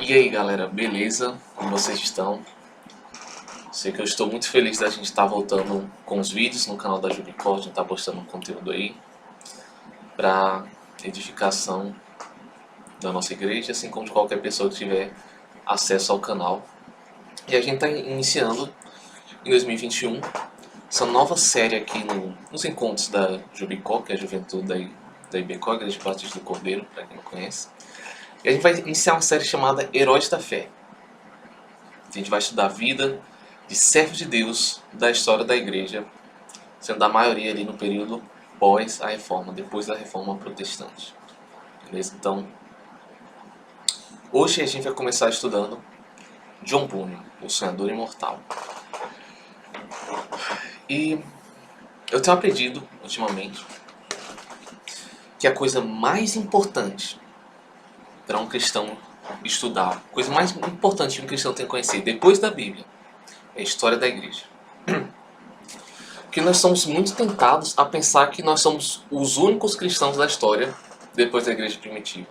E aí galera, beleza? Como vocês estão? Sei que eu estou muito feliz da gente estar voltando com os vídeos no canal da Jubicó. A gente está postando um conteúdo aí para edificação da nossa igreja, assim como de qualquer pessoa que tiver acesso ao canal. E a gente está iniciando em 2021 essa nova série aqui nos encontros da Jubicó, que é a juventude da IBCO, Igreja Batista do Cordeiro, para quem não conhece. E a gente vai iniciar uma série chamada Heróis da Fé. A gente vai estudar a vida de servos de Deus da história da igreja, sendo a maioria ali no período pós a reforma, depois da reforma protestante. Beleza? Então, hoje a gente vai começar estudando John Bunyan, o sonhador imortal. E eu tenho aprendido ultimamente que a coisa mais importante para um cristão estudar, a coisa mais importante que um cristão tem que conhecer depois da Bíblia, é a história da igreja. Porque nós somos muito tentados a pensar que nós somos os únicos cristãos da história depois da igreja primitiva.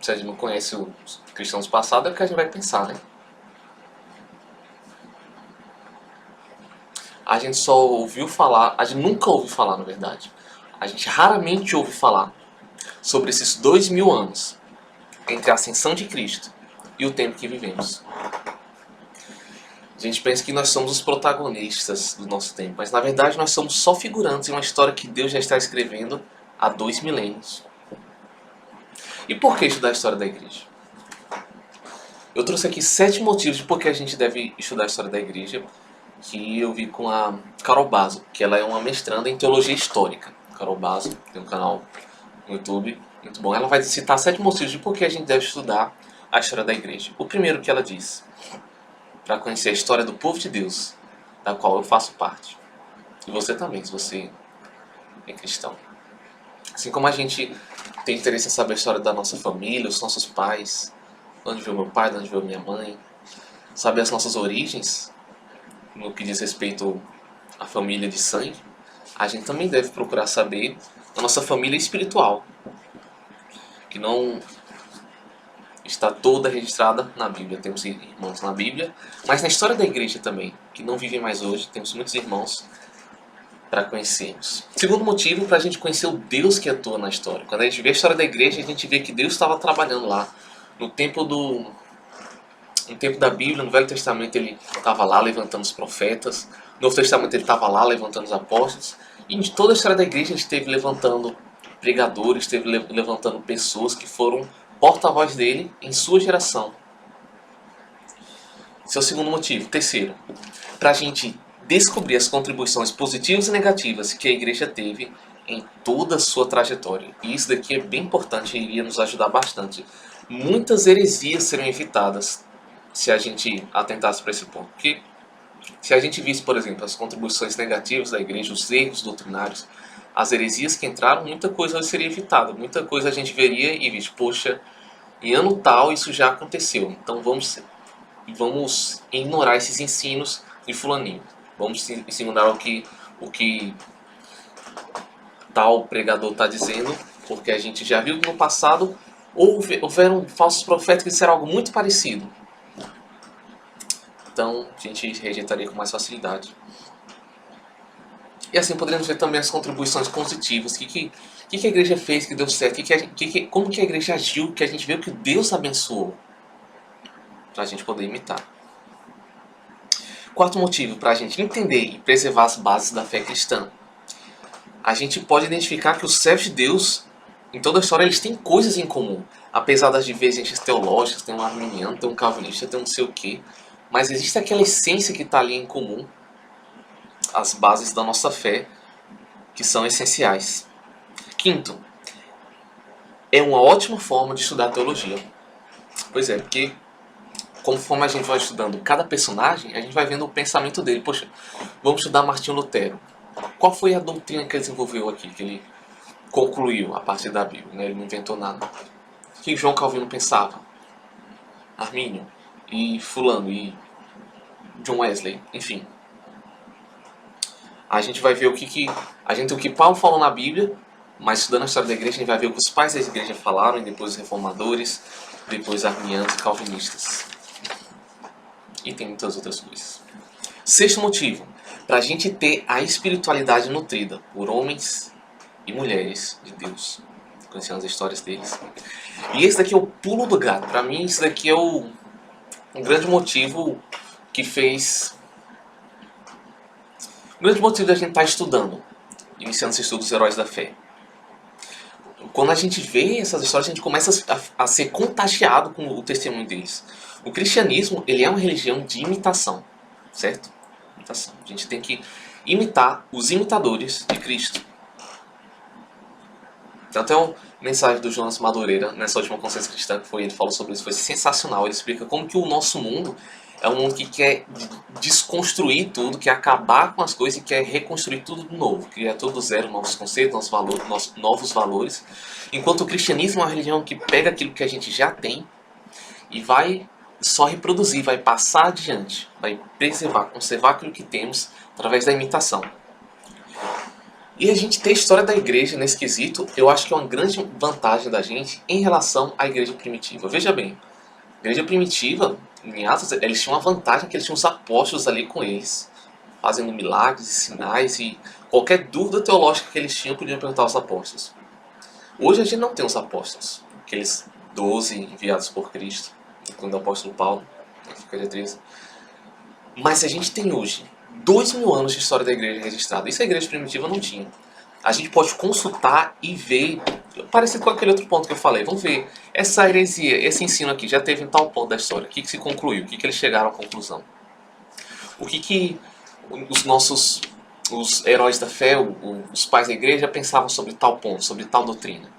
Se a gente não conhece os cristãos passados, é o que a gente vai pensar, né? A gente só ouviu falar, a gente nunca ouviu falar, na verdade. A gente raramente ouve falar sobre esses 2000 anos entre a ascensão de Cristo e o tempo que vivemos. A gente pensa que nós somos os protagonistas do nosso tempo, mas na verdade nós somos só figurantes em uma história que Deus já está escrevendo há 2 milênios. E por que estudar a história da igreja? Eu trouxe aqui 7 motivos de por que a gente deve estudar a história da igreja, que eu vi com a Carol Basso, que ela é uma mestranda em teologia histórica. Carol Basso tem um canal no YouTube muito bom. Ela vai citar 7 motivos de por que a gente deve estudar a história da igreja. O primeiro que ela diz: para conhecer a história do povo de Deus, da qual eu faço parte. E você também, se você é cristão. Assim como a gente tem interesse em saber a história da nossa família, os nossos pais, de onde veio meu pai, de onde veio minha mãe, saber as nossas origens, no que diz respeito à família de sangue, a gente também deve procurar saber a nossa família espiritual, que não está toda registrada na Bíblia. Temos irmãos na Bíblia, mas na história da igreja também, que não vivem mais hoje, temos muitos irmãos para conhecermos. Segundo motivo, para a gente conhecer o Deus que atua na história. Quando a gente vê a história da igreja, a gente vê que Deus estava trabalhando lá. No tempo da Bíblia, no Velho Testamento, ele estava lá levantando os profetas. No Novo Testamento, ele estava lá levantando os apóstolos. E em toda a história da igreja, ele esteve levantando pregadores, esteve levantando pessoas que foram porta-voz dele em sua geração. Esse é o segundo motivo. Terceiro, para a gente descobrir as contribuições positivas e negativas que a igreja teve em toda a sua trajetória. E isso daqui é bem importante e iria nos ajudar bastante. Muitas heresias seriam evitadas se a gente atentasse para esse ponto. Porque se a gente visse, por exemplo, as contribuições negativas da igreja, os erros doutrinários, as heresias que entraram, muita coisa seria evitada. Muita coisa a gente veria e diz, poxa, em ano tal isso já aconteceu. Então vamos ignorar esses ensinos de fulaninho. Vamos ignorar o que tal pregador está dizendo, porque a gente já viu que no passado houveram falsos profetas que disseram algo muito parecido. Então a gente rejeitaria com mais facilidade. E assim poderíamos ver também as contribuições positivas. O que a igreja fez que deu certo? Como que a igreja agiu, que a gente viu que Deus abençoou, para a gente poder imitar. Quarto motivo, para a gente entender e preservar as bases da fé cristã. A gente pode identificar que os servos de Deus, em toda a história, eles têm coisas em comum. Apesar das divergências teológicas, tem um arminiano, tem um calvinista, tem um não sei o quê. Mas existe aquela essência que está ali em comum, as bases da nossa fé, que são essenciais. Quinto, é uma ótima forma de estudar teologia. Pois é, porque conforme a gente vai estudando cada personagem, a gente vai vendo o pensamento dele. Poxa, vamos estudar Martinho Lutero. Qual foi a doutrina que ele desenvolveu aqui, que ele concluiu a partir da Bíblia, né? Ele não inventou nada. O que João Calvino pensava? Armínio, e fulano, e John Wesley, enfim. A gente vai ver o que Paulo falou na Bíblia Mas estudando a história da igreja, a gente vai ver o que os pais da igreja falaram, e depois os reformadores, depois arminianos e calvinistas. E tem muitas outras coisas. Sexto motivo, para a gente ter a espiritualidade nutrida por homens e mulheres de Deus. Conhecendo as histórias deles. E esse daqui é o pulo do gato. Para mim, esse daqui é um grande motivo que fez... O grande motivo da gente estar estudando, iniciando esse estudo dos heróis da fé. Quando a gente vê essas histórias, a gente começa a ser contagiado com o testemunho deles. O cristianismo, ele é uma religião de imitação, certo? Imitação. A gente tem que imitar os imitadores de Cristo. Tem até uma mensagem do Jonas Madureira, nessa última Consciência Cristã, que ele falou sobre isso, foi sensacional. Ele explica como que o nosso mundo é um mundo que quer desconstruir tudo, quer acabar com as coisas e quer reconstruir tudo de novo. Criar tudo do zero, novos conceitos, novos valores. Enquanto o cristianismo é uma religião que pega aquilo que a gente já tem e vai só reproduzir, vai passar adiante, vai preservar, conservar aquilo que temos através da imitação. E a gente ter a história da igreja nesse quesito, eu acho que é uma grande vantagem da gente em relação à igreja primitiva. Veja bem, a igreja primitiva, em Atos, eles tinham uma vantagem que eles tinham os apóstolos ali com eles, fazendo milagres e sinais, e qualquer dúvida teológica que eles tinham, podiam perguntar aos apóstolos. Hoje a gente não tem os apóstolos, aqueles 12 enviados por Cristo, incluindo o apóstolo Paulo, mas a gente tem hoje 2000 anos de história da igreja registrada. Isso a igreja primitiva não tinha. A gente pode consultar e ver, parecido com aquele outro ponto que eu falei. Vamos ver, essa heresia, esse ensino aqui já teve em tal ponto da história. O que se concluiu? O que eles chegaram à conclusão? O que os heróis da fé, os pais da igreja pensavam sobre tal ponto, sobre tal doutrina?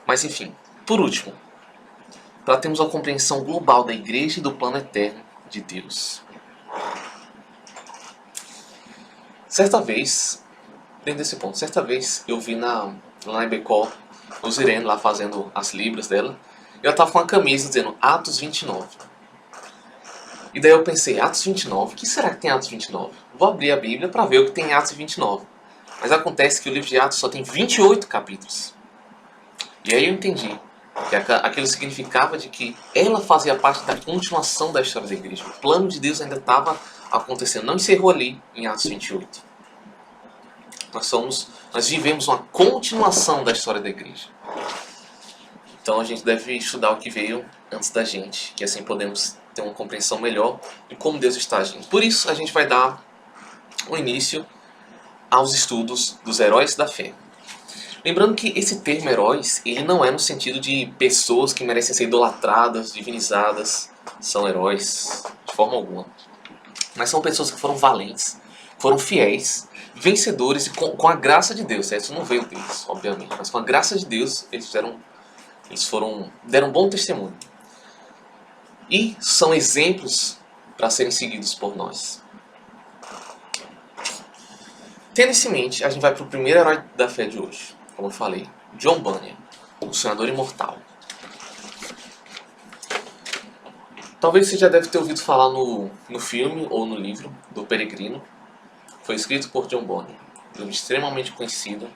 Mas enfim, por último, para termos uma compreensão global da igreja e do plano eterno de Deus. Certa vez, dentro desse ponto, eu vi lá na Ibecol, os Irene lá fazendo as libras dela, e ela tava com uma camisa dizendo Atos 29. E daí eu pensei, Atos 29? O que será que tem Atos 29? Vou abrir a Bíblia para ver o que tem em Atos 29. Mas acontece que o livro de Atos só tem 28 capítulos. E aí eu entendi que aquilo significava de que ela fazia parte da continuação da história da igreja. O plano de Deus ainda estava acontecendo, não encerrou ali em Atos 28. Nós vivemos uma continuação da história da igreja. Então a gente deve estudar o que veio antes da gente, que assim podemos ter uma compreensão melhor de como Deus está agindo. Por isso a gente vai dar o início aos estudos dos heróis da fé. Lembrando que esse termo heróis, ele não é no sentido de pessoas que merecem ser idolatradas, divinizadas, são heróis, de forma alguma. Mas são pessoas que foram valentes, foram fiéis, vencedores e com a graça de Deus, certo? Isso não veio deles, obviamente, mas com a graça de Deus eles deram um bom testemunho. E são exemplos para serem seguidos por nós. Tendo isso em mente, a gente vai para o primeiro herói da fé de hoje. Como eu falei, John Bunyan, o sonhador imortal. Talvez você já deve ter ouvido falar no filme ou no livro do Peregrino. Foi escrito por John Bunyan, um livro extremamente conhecido,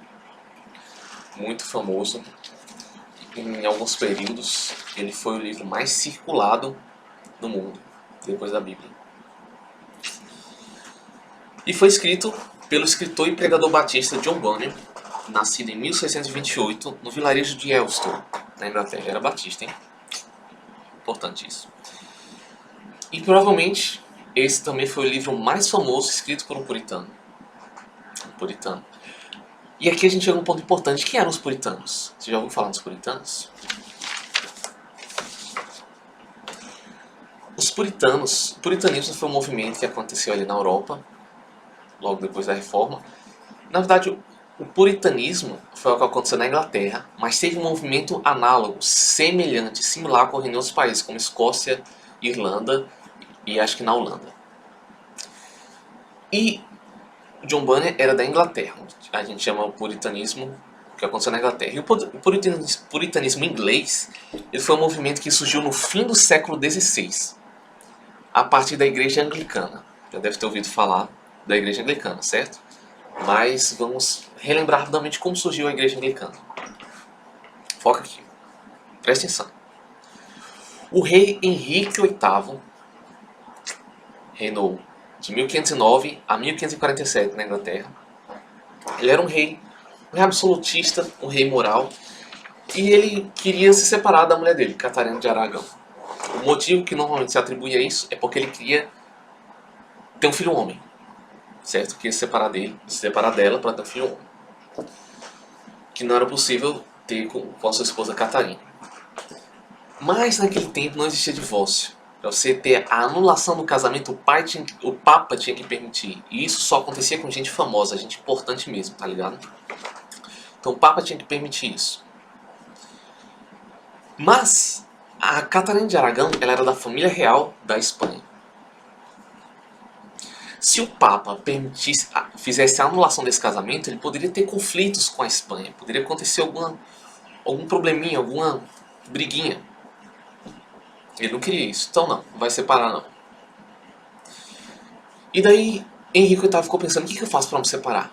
muito famoso. Em alguns períodos, ele foi o livro mais circulado no mundo, depois da Bíblia. E foi escrito pelo escritor e pregador batista John Bunyan, nascido em 1628 no vilarejo de Elstow, na Inglaterra. Era batista, hein? Importante isso. E provavelmente esse também foi o livro mais famoso escrito por um puritano. E aqui a gente chega a um ponto importante. Quem eram os puritanos? Você já ouviu falar dos puritanos? O puritanismo foi um movimento que aconteceu ali na Europa, logo depois da Reforma. Na verdade, o puritanismo foi o que aconteceu na Inglaterra, mas teve um movimento análogo, semelhante, similar ocorrendo em outros países, como Escócia, Irlanda e acho que na Holanda. E John Bunyan era da Inglaterra, a gente chama o puritanismo que aconteceu na Inglaterra. E o puritanismo inglês, ele foi um movimento que surgiu no fim do século XVI, a partir da igreja anglicana. Já deve ter ouvido falar da igreja anglicana, certo? Mas vamos relembrar rapidamente como surgiu a Igreja Anglicana. Foca aqui. Presta atenção. O rei Henrique VIII reinou de 1509 a 1547 na Inglaterra. Ele era um rei absolutista, um rei moral, e ele queria se separar da mulher dele, Catarina de Aragão. O motivo que normalmente se atribui a isso é porque ele queria ter um filho homem, certo? Queria se separar dela para ter um filho homem, que não era possível ter com a sua esposa Catarina. Mas naquele tempo não existia divórcio. Para você ter a anulação do casamento, o Papa tinha que permitir. E isso só acontecia com gente famosa, gente importante mesmo, tá ligado? Então o Papa tinha que permitir isso. Mas a Catarina de Aragão, ela era da família real da Espanha. Se o Papa fizesse a anulação desse casamento, ele poderia ter conflitos com a Espanha. Poderia acontecer algum probleminha, alguma briguinha. Ele não queria isso. Então não vai separar não. E daí Henrique VIII ficou pensando, o que eu faço para me separar?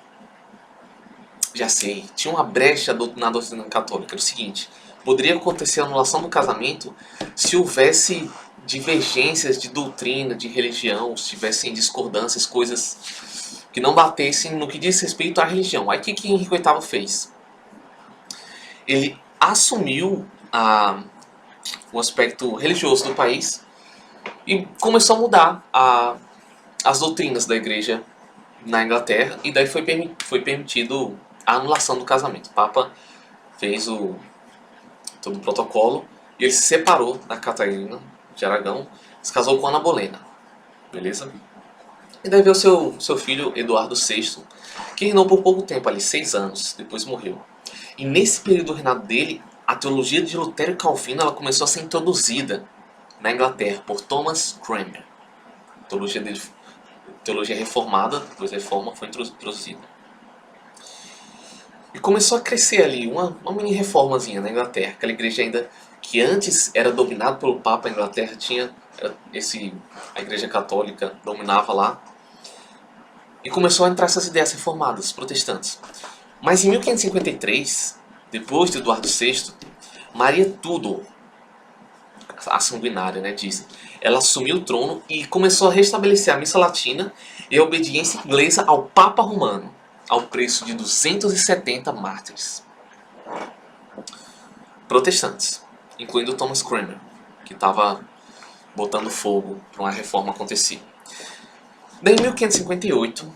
Já sei, tinha uma brecha na doutrina católica. Era o seguinte, poderia acontecer a anulação do casamento se houvesse divergências de doutrina, de religião, se tivessem discordâncias, coisas que não batessem no que diz respeito à religião. Aí o que Henrique VIII fez? Ele assumiu o aspecto religioso do país e começou a mudar as doutrinas da igreja na Inglaterra, e daí foi permitido a anulação do casamento. O Papa fez todo o protocolo e ele se separou da Catarina de Aragão, se casou com Ana Bolena, beleza? E daí veio seu filho Eduardo VI, que reinou por pouco tempo ali, 6 anos, depois morreu. E nesse período do reinado dele, a teologia de Lutero e Calvino ela começou a ser introduzida na Inglaterra por Thomas Cranmer. A teologia reformada, depois da reforma, foi introduzida. E começou a crescer ali uma mini reformazinha na Inglaterra. Aquela igreja ainda que antes era dominada pelo Papa, a Inglaterra tinha a igreja católica dominava lá. E começou a entrar essas ideias reformadas, protestantes. Mas em 1553, depois de Eduardo VI, Maria Tudor, a sanguinária, né, dizem, ela assumiu o trono e começou a restabelecer a missa latina e a obediência inglesa ao Papa Romano, ao preço de 270 mártires protestantes, incluindo Thomas Cranmer, que estava botando fogo para uma reforma acontecer. Daí em 1558,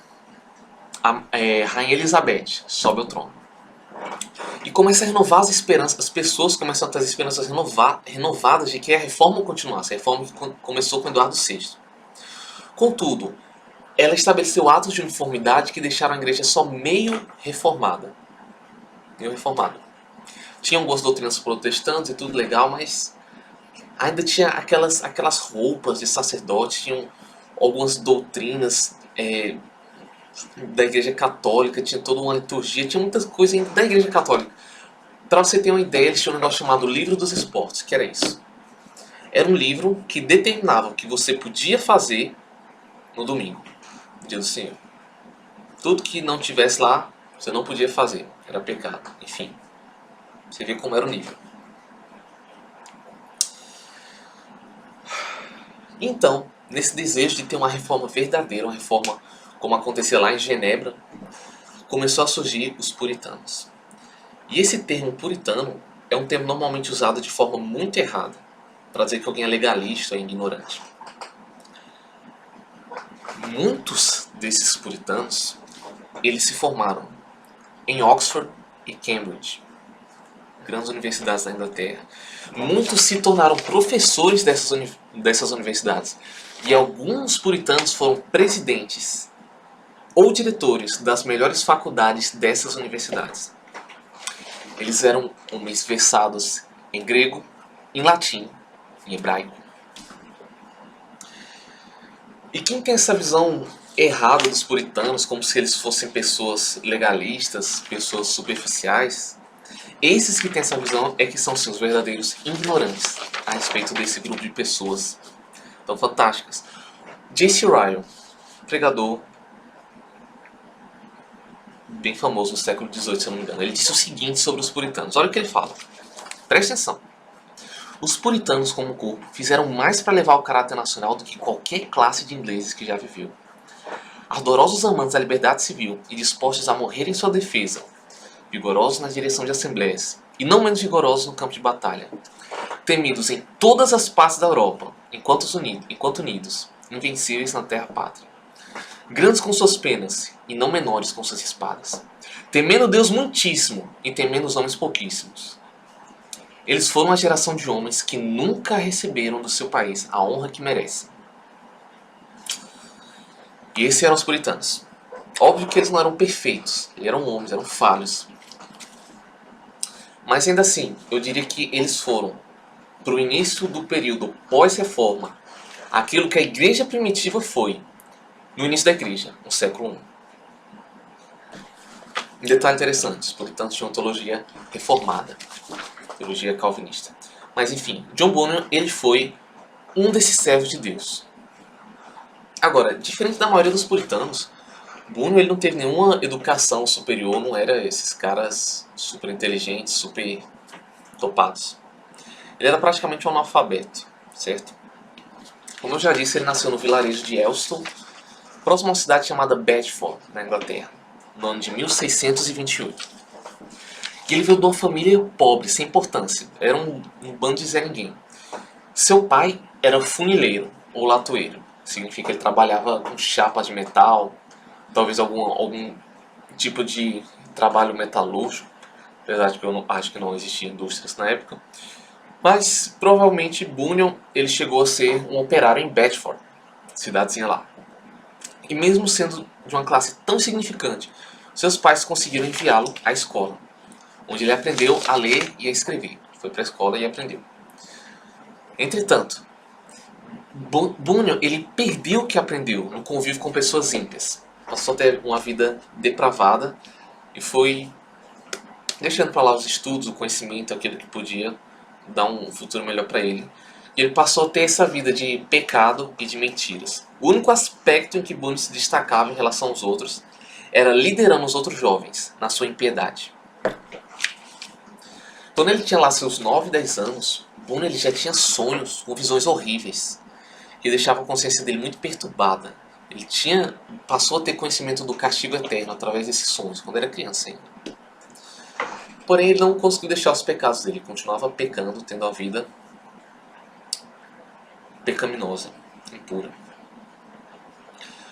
a Rainha Elizabeth sobe ao trono e começa a renovar as esperanças. As pessoas começam a ter as esperanças renovadas de que a reforma continuasse, a reforma que começou com Eduardo VI. Contudo, ela estabeleceu atos de uniformidade que deixaram a igreja só meio reformada. Tinha algumas doutrinas protestantes e tudo legal, mas ainda tinha aquelas roupas de sacerdote, tinham algumas doutrinas da igreja católica, tinha toda uma liturgia, tinha muitas coisas da igreja católica. Para você ter uma ideia, eles tinham um negócio chamado Livro dos Esportes, que era isso. Era um livro que determinava o que você podia fazer no domingo, no dia do Senhor. Tudo que não tivesse lá, você não podia fazer, era pecado. Enfim, você vê como era o nível. Então, nesse desejo de ter uma reforma verdadeira, uma reforma como acontecia lá em Genebra, começou a surgir os puritanos. E esse termo puritano é um termo normalmente usado de forma muito errada, para dizer que alguém é legalista ou ignorante. Muitos desses puritanos, eles se formaram em Oxford e Cambridge, grandes universidades da Inglaterra. Muitos se tornaram professores dessas universidades. E alguns puritanos foram presidentes ou diretores das melhores faculdades dessas universidades. Eles eram homens versados em grego, em latim, em hebraico. E quem tem essa visão errada dos puritanos, como se eles fossem pessoas legalistas, pessoas superficiais, esses que têm essa visão é que são sim, os verdadeiros ignorantes a respeito desse grupo de pessoas tão fantásticas. J.C. Ryle, pregador bem famoso no século XVIII, se eu não me engano. Ele disse o seguinte sobre os puritanos. Olha o que ele fala. Preste atenção. Os puritanos, como corpo, fizeram mais para levar o caráter nacional do que qualquer classe de ingleses que já viveu. Ardorosos amantes da liberdade civil e dispostos a morrer em sua defesa, vigorosos na direção de assembleias e não menos vigorosos no campo de batalha, temidos em todas as partes da Europa, enquanto unidos, invencíveis na terra pátria, grandes com suas penas e não menores com suas espadas, temendo Deus muitíssimo e temendo os homens pouquíssimos. Eles foram uma geração de homens que nunca receberam do seu país a honra que merecem. E esses eram os puritanos. Óbvio que eles não eram perfeitos, eles eram homens, eram falhos. Mas ainda assim, eu diria que eles foram, para o início do período pós-reforma, aquilo que a igreja primitiva foi no início da igreja, no século I. Um detalhe interessante, os puritanos tinham teologia reformada, teologia calvinista. Mas enfim, John Bunyan, ele foi um desses servos de Deus. Agora, diferente da maioria dos puritanos, Bunyan ele não teve nenhuma educação superior, não era esses caras super inteligentes, super topados. Ele era praticamente um analfabeto, certo? Como eu já disse, ele nasceu no vilarejo de Elston, próximo a uma cidade chamada Bedford, na Inglaterra, no ano de 1628. E ele veio de uma família pobre, sem importância, era um bando de Zé Ninguém. Seu pai era funileiro, ou latoeiro, significa que ele trabalhava com chapas de metal, talvez algum tipo de trabalho metalúrgico, apesar de que eu acho que não existia indústrias na época. Mas provavelmente Bunyan ele chegou a ser um operário em Bedford, cidadezinha lá. E mesmo sendo de uma classe tão insignificante, seus pais conseguiram enviá-lo à escola, onde ele aprendeu a ler e a escrever. Foi para a escola e aprendeu. Entretanto, Bunyan ele perdeu o que aprendeu no convívio com pessoas ímpias. Passou a ter uma vida depravada e foi deixando para lá os estudos, o conhecimento, aquilo que podia dar um futuro melhor para ele. E ele passou a ter essa vida de pecado e de mentiras. O único aspecto em que Bunyan se destacava em relação aos outros era liderando os outros jovens na sua impiedade. Quando ele tinha lá seus 9, 10 anos, Bunyan ele já tinha sonhos com visões horríveis que deixavam a consciência dele muito perturbada. Ele passou a ter conhecimento do castigo eterno através desses sonhos, quando era criança ainda. Porém, ele não conseguiu deixar os pecados dele, ele continuava pecando, tendo a vida pecaminosa, impura.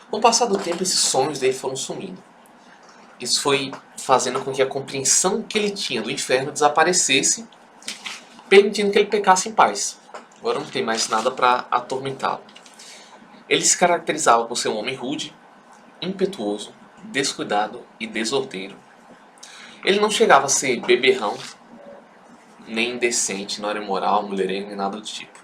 Com o passar do tempo, esses sonhos dele foram sumindo. Isso foi fazendo com que a compreensão que ele tinha do inferno desaparecesse, permitindo que ele pecasse em paz. Agora não tem mais nada para atormentá-lo. Ele se caracterizava por ser um homem rude, impetuoso, descuidado e desordeiro. Ele não chegava a ser beberrão, nem indecente, não era imoral, mulherengo, nem nada do tipo.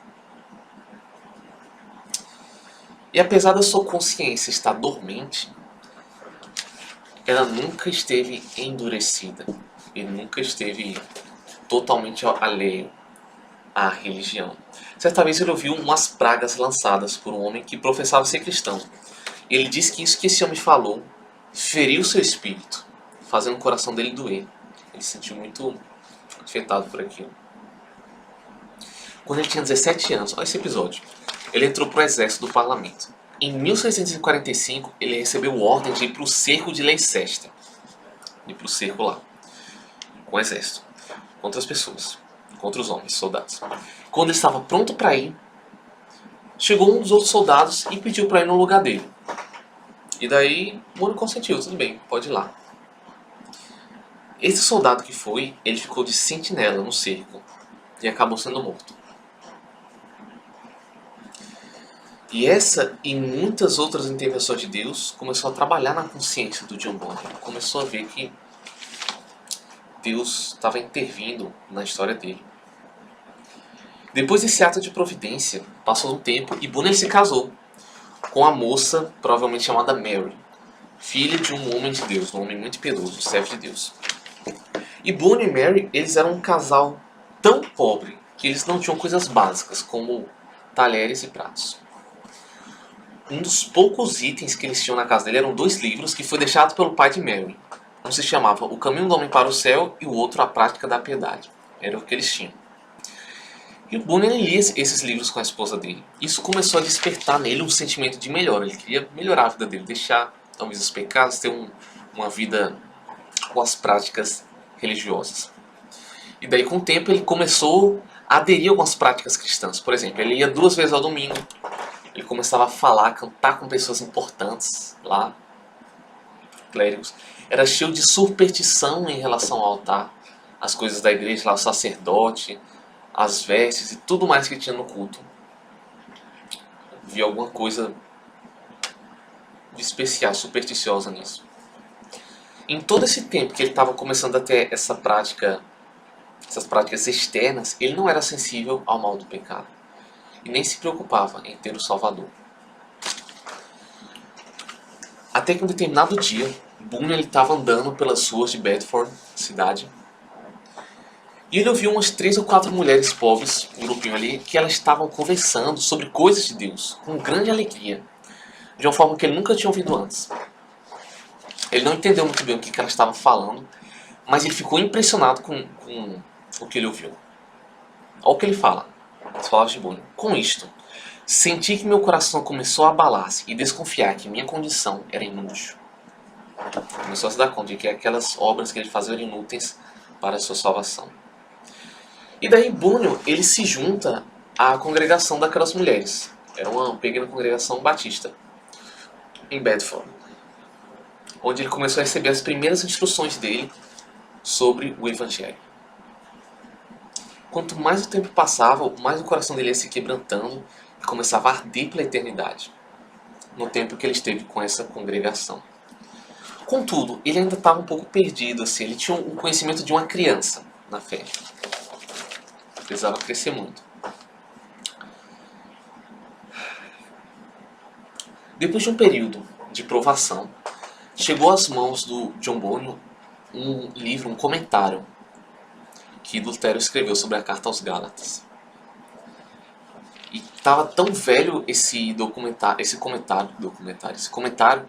E apesar da sua consciência estar dormente, ela nunca esteve endurecida. Ele nunca esteve totalmente alheio à religião. Certa vez ele ouviu umas pragas lançadas por um homem que professava ser cristão. Ele disse que isso que esse homem falou feriu seu espírito, fazendo o coração dele doer. Ele se sentiu muito afetado por aquilo. Quando ele tinha 17 anos, olha esse episódio, ele entrou para o exército do parlamento. Em 1645, ele recebeu ordem de ir para o cerco de Leicester. Ir para o cerco lá, com o exército, contra as pessoas, contra os homens, soldados. Quando ele estava pronto para ir, chegou um dos outros soldados e pediu para ir no lugar dele. E daí, Bunyan consentiu, tudo bem, pode ir lá. Esse soldado que foi, ele ficou de sentinela no cerco e acabou sendo morto. E essa e muitas outras intervenções de Deus começou a trabalhar na consciência do John Bunyan. Ele começou a ver que Deus estava intervindo na história dele. Depois desse ato de providência, passou um tempo e Bunyan se casou com a moça, provavelmente chamada Mary, filha de um homem de Deus, um homem muito piedoso, um servo de Deus. E Bunyan e Mary, eles eram um casal tão pobre que eles não tinham coisas básicas, como talheres e pratos. Um dos poucos itens que eles tinham na casa dele eram 2 livros que foi deixado pelo pai de Mary. Um se chamava O Caminho do Homem para o Céu e o outro A Prática da Piedade. Era o que eles tinham. E o Bunyan lia esses livros com a esposa dele. Isso começou a despertar nele um sentimento de melhora. Ele queria melhorar a vida dele, deixar talvez os pecados, ter uma vida com as práticas religiosas. E daí com o tempo ele começou a aderir a algumas práticas cristãs. Por exemplo, ele ia 2 vezes ao domingo. Ele começava a falar, cantar com pessoas importantes lá, clérigos. Era cheio de superstição em relação ao altar, as coisas da igreja, lá, o sacerdote, as vestes e tudo mais que tinha no culto. Via alguma coisa de especial, supersticiosa nisso. Em todo esse tempo que ele estava começando a ter essas práticas externas, ele não era sensível ao mal do pecado. E nem se preocupava em ter o Salvador. Até que um determinado dia, Bunyan estava andando pelas ruas de Bedford, cidade, e ele ouviu umas 3 ou 4 mulheres pobres, um grupinho ali, que elas estavam conversando sobre coisas de Deus, com grande alegria, de uma forma que ele nunca tinha ouvido antes. Ele não entendeu muito bem o que elas estavam falando, mas ele ficou impressionado com o que ele ouviu. Olha o que ele fala, as palavras de Bunyan. Com isto, senti que meu coração começou a abalar-se e desconfiar que minha condição era inútil. Começou a se dar conta de que aquelas obras que ele fazia eram inúteis para a sua salvação. E daí Bunyan, ele se junta à congregação daquelas mulheres. Era uma pequena congregação batista em Bedford, onde ele começou a receber as primeiras instruções dele sobre o Evangelho. Quanto mais o tempo passava, mais o coração dele ia se quebrantando e começava a arder pela eternidade, no tempo que ele esteve com essa congregação. Contudo, ele ainda estava um pouco perdido, assim, ele tinha o conhecimento de uma criança na fé. Precisava crescer muito. Depois de um período de provação, chegou às mãos do John Bunyan um livro, um comentário que Lutero escreveu sobre a Carta aos Gálatas. E estava tão velho esse comentário,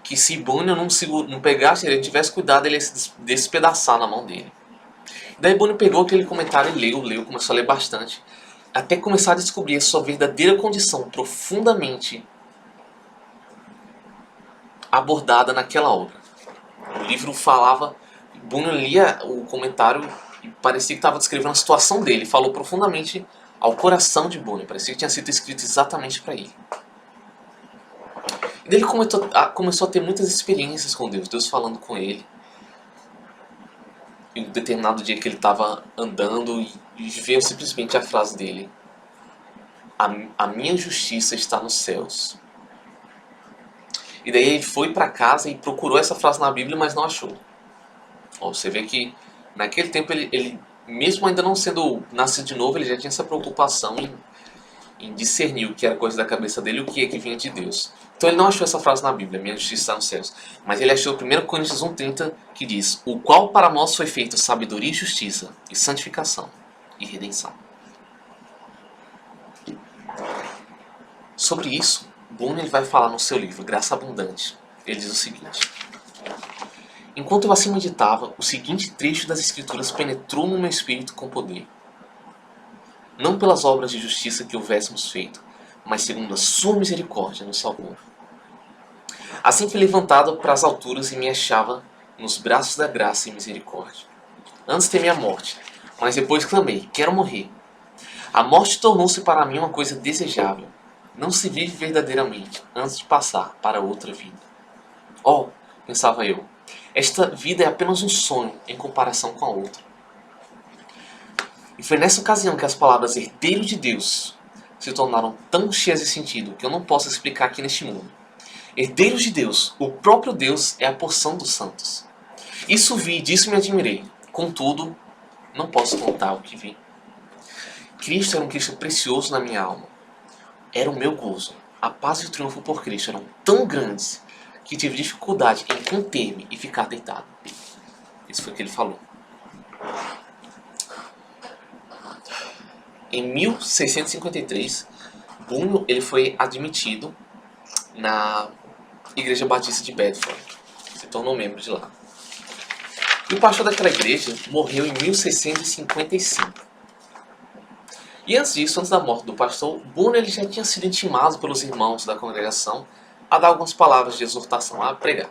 que se Bunyan não pegasse, ele tivesse cuidado, ele ia se despedaçar na mão dele. Daí Bunyan pegou aquele comentário e leu, começou a ler bastante, até começar a descobrir a sua verdadeira condição profundamente abordada naquela obra. O livro falava, Bunyan lia o comentário e parecia que estava descrevendo a situação dele, falou profundamente ao coração de Bunyan, parecia que tinha sido escrito exatamente para ele. E daí ele começou a ter muitas experiências com Deus, Deus falando com ele. Em um determinado dia que ele estava andando e veio simplesmente a frase dele: a minha justiça está nos céus. E daí ele foi para casa e procurou essa frase na Bíblia, mas não achou. Você vê que naquele tempo ele mesmo ainda não sendo nascido de novo, ele já tinha essa preocupação em discernir o que era coisa da cabeça dele e o que é que vinha de Deus. Então ele não achou essa frase na Bíblia, minha justiça está nos céus. Mas ele achou 1 Coríntios 1,30, que diz: o qual para nós foi feito sabedoria e justiça, e santificação e redenção. Sobre isso, Bunyan ele vai falar no seu livro, Graça Abundante. Ele diz o seguinte: enquanto eu assim meditava, o seguinte trecho das Escrituras penetrou no meu espírito com poder. Não pelas obras de justiça que houvéssemos feito, mas segundo a sua misericórdia nos salvou. Assim fui levantado para as alturas e me achava nos braços da graça e misericórdia. Antes temi a morte, mas depois clamei: quero morrer. A morte tornou-se para mim uma coisa desejável. Não se vive verdadeiramente antes de passar para outra vida. Oh, pensava eu, esta vida é apenas um sonho em comparação com a outra. E foi nessa ocasião que as palavras herdeiro de Deus se tornaram tão cheias de sentido que eu não posso explicar aqui neste mundo. Herdeiros de Deus, o próprio Deus é a porção dos santos. Isso vi e disso me admirei. Contudo, não posso contar o que vi. Cristo era um Cristo precioso na minha alma. Era o meu gozo. A paz e o triunfo por Cristo eram tão grandes que tive dificuldade em conter-me e ficar deitado. Isso foi o que ele falou. Em 1653, Bunyan ele foi admitido na Igreja Batista de Bedford. Se tornou membro de lá. E o pastor daquela igreja morreu em 1655. E antes disso, antes da morte do pastor, Boone ele já tinha sido intimado pelos irmãos da congregação a dar algumas palavras de exortação, a pregar.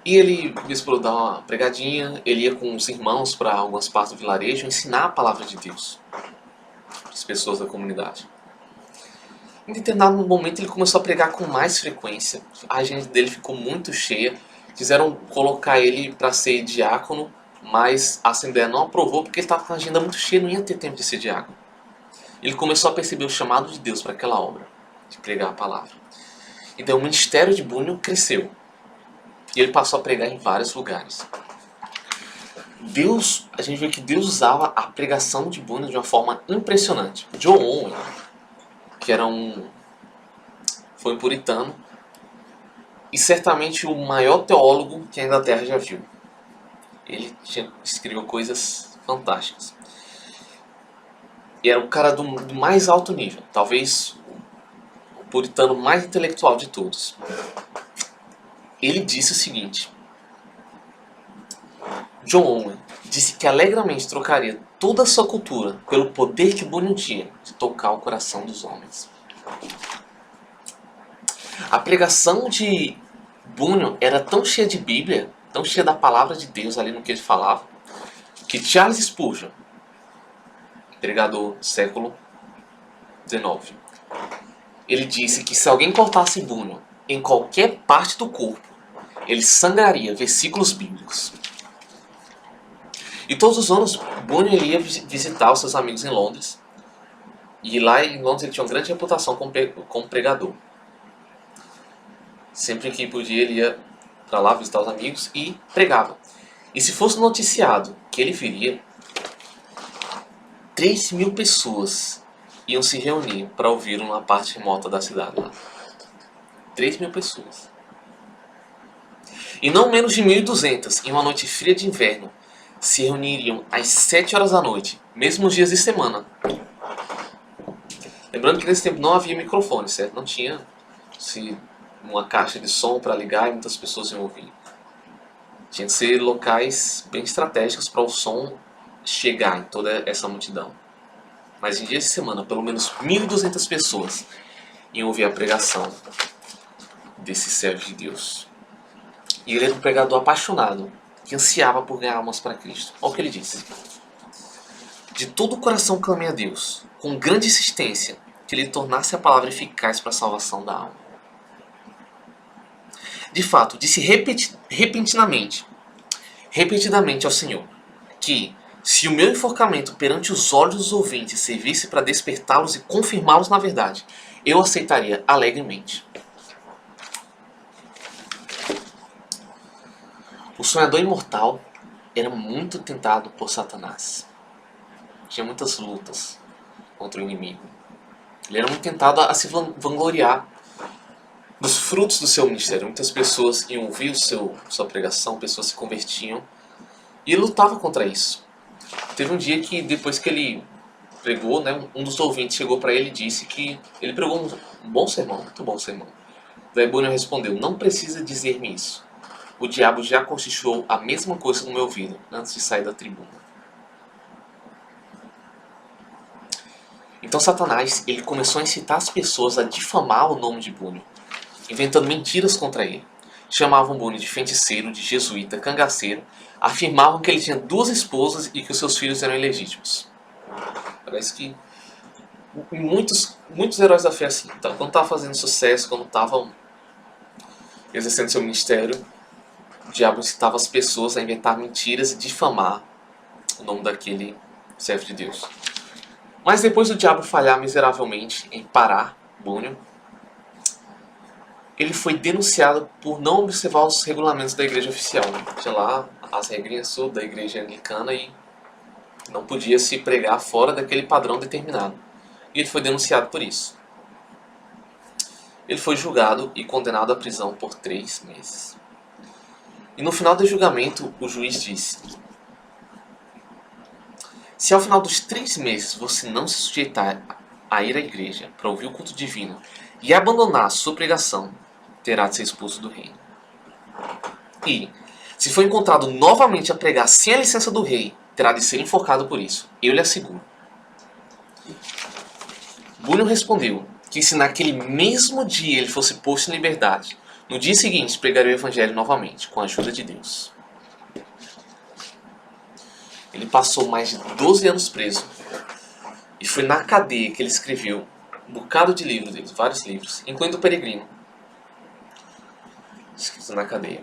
E ele, vez por dar uma pregadinha, ele ia com os irmãos para algumas partes do vilarejo ensinar a palavra de Deus para as pessoas da comunidade. Em determinado momento ele começou a pregar com mais frequência. A agenda dele ficou muito cheia. Quiseram colocar ele para ser diácono, mas a Assembleia não aprovou porque ele estava com a agenda muito cheia, não ia ter tempo de ser diácono. Ele começou a perceber o chamado de Deus para aquela obra, de pregar a palavra. Então o ministério de Bunyan cresceu. E ele passou a pregar em vários lugares. A gente vê que Deus usava a pregação de Bunyan de uma forma impressionante. John Owen, que foi um puritano, e certamente o maior teólogo que a Inglaterra já viu. Ele escreveu coisas fantásticas. E era um cara do mais alto nível, talvez o puritano mais intelectual de todos. Ele disse o seguinte: John Owen disse que alegremente trocaria toda a sua cultura pelo poder que Bunyan tinha de tocar o coração dos homens. A pregação de Bunyan era tão cheia de Bíblia, tão cheia da palavra de Deus ali no que ele falava, que Charles Spurgeon, pregador do século XIX, ele disse que se alguém cortasse Bunyan em qualquer parte do corpo, ele sangraria versículos bíblicos. E todos os anos, Bunyan ia visitar os seus amigos em Londres. E lá em Londres ele tinha uma grande reputação como pregador. Sempre que podia ele ia para lá visitar os amigos e pregava. E se fosse noticiado que ele viria, 3.000 pessoas iam se reunir para ouvir uma parte remota da cidade lá. 3.000 pessoas. E não menos de 1.200, em uma noite fria de inverno, se reuniriam às 7 horas da noite, mesmo nos dias de semana. Lembrando que nesse tempo não havia microfone, certo? Não tinha uma caixa de som para ligar e muitas pessoas iam ouvir. Tinha que ser locais bem estratégicos para o som chegar em toda essa multidão. Mas em dias de semana, pelo menos 1.200 pessoas iam ouvir a pregação desse servo de Deus. E ele era um pregador apaixonado, que ansiava por ganhar almas para Cristo. Olha o que ele disse: de todo o coração clamei a Deus, com grande insistência, que ele tornasse a palavra eficaz para a salvação da alma. De fato, disse repetidamente ao Senhor, que se o meu enforcamento perante os olhos dos ouvintes servisse para despertá-los e confirmá-los na verdade, eu aceitaria alegremente. O sonhador imortal era muito tentado por Satanás. Tinha muitas lutas contra o inimigo. Ele era muito tentado a se vangloriar dos frutos do seu ministério. Muitas pessoas iam ouvir sua pregação, pessoas se convertiam. E ele lutava contra isso. Teve um dia que, depois que ele pregou, né, um dos ouvintes chegou para ele e disse que ele pregou um bom sermão, muito bom sermão. Daí Bunyan respondeu: não precisa dizer-me isso. O diabo já cochichou a mesma coisa no meu ouvido antes de sair da tribuna. Então Satanás ele começou a incitar as pessoas a difamar o nome de Bunyan, inventando mentiras contra ele. Chamavam Bunyan de feiticeiro, de jesuíta, cangaceiro, afirmavam que ele tinha 2 esposas e que os seus filhos eram ilegítimos. Parece que muitos heróis da fé assim. Então, quando estavam fazendo sucesso, quando estavam exercendo seu ministério, o diabo incitava as pessoas a inventar mentiras e difamar o nome daquele servo de Deus. Mas depois do diabo falhar miseravelmente em parar Bunyan, ele foi denunciado por não observar os regulamentos da igreja oficial. Tinha lá as regrinhas da igreja anglicana e não podia se pregar fora daquele padrão determinado. E ele foi denunciado por isso. Ele foi julgado e condenado à prisão por 3 meses. E no final do julgamento, o juiz disse: se ao final dos 3 meses você não se sujeitar a ir à igreja para ouvir o culto divino e abandonar a sua pregação, terá de ser expulso do reino. E, Se for encontrado novamente a pregar sem a licença do rei, terá de ser enforcado por isso, eu lhe asseguro. Bunyan respondeu que se naquele mesmo dia ele fosse posto em liberdade, no dia seguinte pregaria o evangelho novamente, com a ajuda de Deus. Ele passou mais de 12 anos preso. E foi na cadeia que ele escreveu um bocado de livros dele, vários livros, incluindo o Peregrino, escrito na cadeia.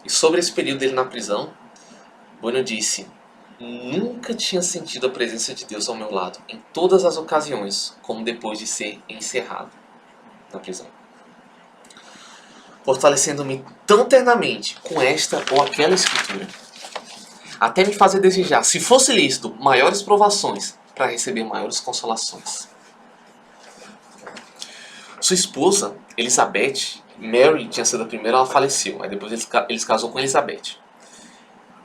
E sobre esse período dele na prisão, Bunyan disse: nunca tinha sentido a presença de Deus ao meu lado, em todas as ocasiões, como depois de ser encerrado na prisão, fortalecendo-me tão ternamente com esta ou aquela escritura, até me fazer desejar, se fosse lícito, maiores provações, para receber maiores consolações. Sua esposa, Elizabeth, Mary tinha sido a primeira, ela faleceu. Aí depois eles casou com Elizabeth.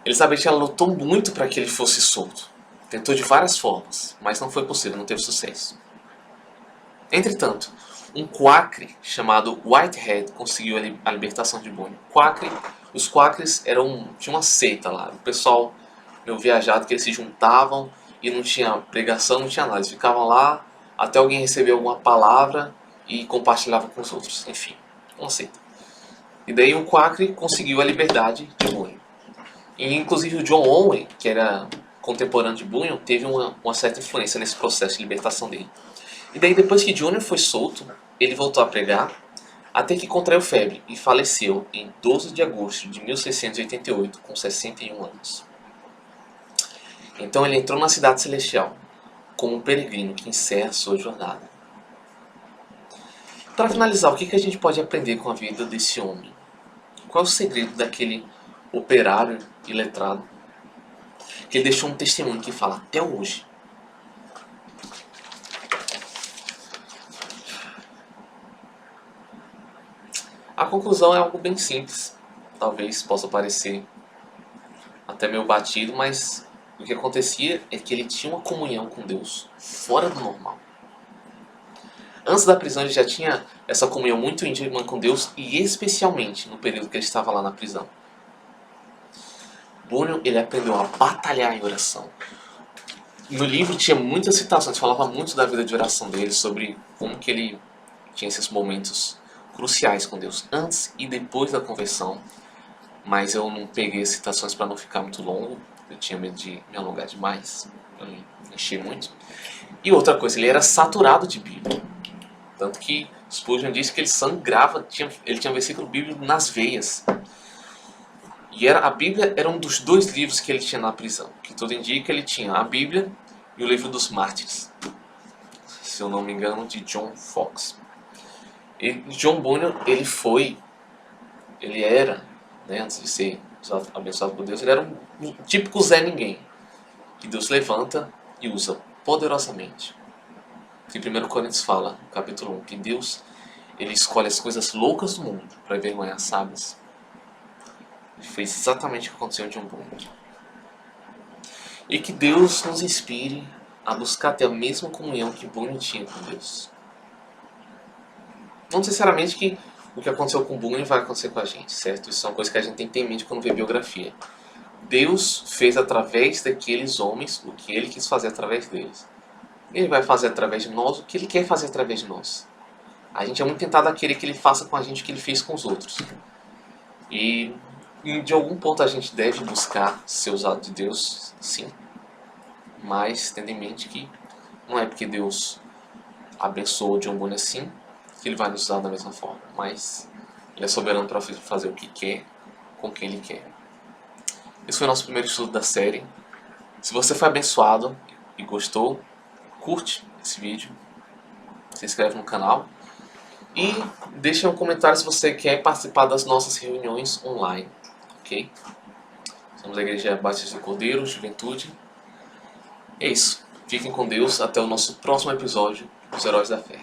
Elizabeth, ela lutou muito para que ele fosse solto. Tentou de várias formas, mas não foi possível, não teve sucesso. Entretanto, um quacre chamado Whitehead conseguiu a libertação de Bunyan. Os quacres tinham uma seita lá. O pessoal meio viajado que eles se juntavam e não tinha pregação, não tinha nada. Eles ficavam lá até alguém receber alguma palavra e compartilhava com os outros. Enfim, uma seita. E daí o quacre conseguiu a liberdade de Bunyan. E inclusive o John Owen, que era contemporâneo de Bunyan, teve uma certa influência nesse processo de libertação dele. E daí depois que Bunyan foi solto, ele voltou a pregar, até que contraiu febre e faleceu em 12 de agosto de 1688, com 61 anos. Então ele entrou na cidade celestial, como um peregrino que encerra sua jornada. Para finalizar, o que a gente pode aprender com a vida desse homem? Qual é o segredo daquele operário iletrado? Que ele deixou um testemunho que fala até hoje. A conclusão é algo bem simples. Talvez possa parecer até meio batido, mas o que acontecia é que ele tinha uma comunhão com Deus fora do normal. Antes da prisão ele já tinha essa comunhão muito íntima com Deus, e especialmente no período que ele estava lá na prisão. Bunyan, ele aprendeu a batalhar em oração. No livro tinha muitas citações, falava muito da vida de oração dele, sobre como que ele tinha esses momentos cruciais com Deus, antes e depois da conversão. Mas eu não peguei as citações para não ficar muito longo, eu tinha medo de me alongar demais, eu me enchi muito. E outra coisa, ele era saturado de Bíblia. Tanto que Spurgeon disse que ele sangrava, ele tinha versículo bíblico nas veias. E a Bíblia era um dos 2 livros que ele tinha na prisão. Que tudo indica, ele tinha a Bíblia e o livro dos Mártires. Se eu não me engano, de John Foxe. E John Bunyan, ele era, né, antes de ser abençoado por Deus, ele era um típico Zé Ninguém. Que Deus levanta e usa poderosamente. Que 1 Coríntios fala, no capítulo 1, que Deus ele escolhe as coisas loucas do mundo para envergonhar as sábias. Ele fez exatamente o que aconteceu em John Bunyan. E que Deus nos inspire a buscar ter a mesma comunhão que Bunyan tinha com Deus. Não necessariamente que o que aconteceu com Bunyan vai acontecer com a gente, certo? Isso é uma coisa que a gente tem que ter em mente quando vê biografia. Deus fez através daqueles homens o que Ele quis fazer através deles. Ele vai fazer através de nós o que Ele quer fazer através de nós. A gente é muito tentado a querer que Ele faça com a gente o que Ele fez com os outros. E de algum ponto a gente deve buscar ser usado de Deus, sim. Mas tendo em mente que não é porque Deus abençoou John Bunyan assim que Ele vai nos usar da mesma forma. Mas Ele é soberano para fazer o que quer, com quem Ele quer. Esse foi o nosso primeiro estudo da série. Se você foi abençoado e gostou, curte esse vídeo, se inscreve no canal e deixe um comentário se você quer participar das nossas reuniões online, ok? Somos a Igreja Batista do Cordeiro, Juventude. É isso. Fiquem com Deus. Até o nosso próximo episódio dos Heróis da Fé.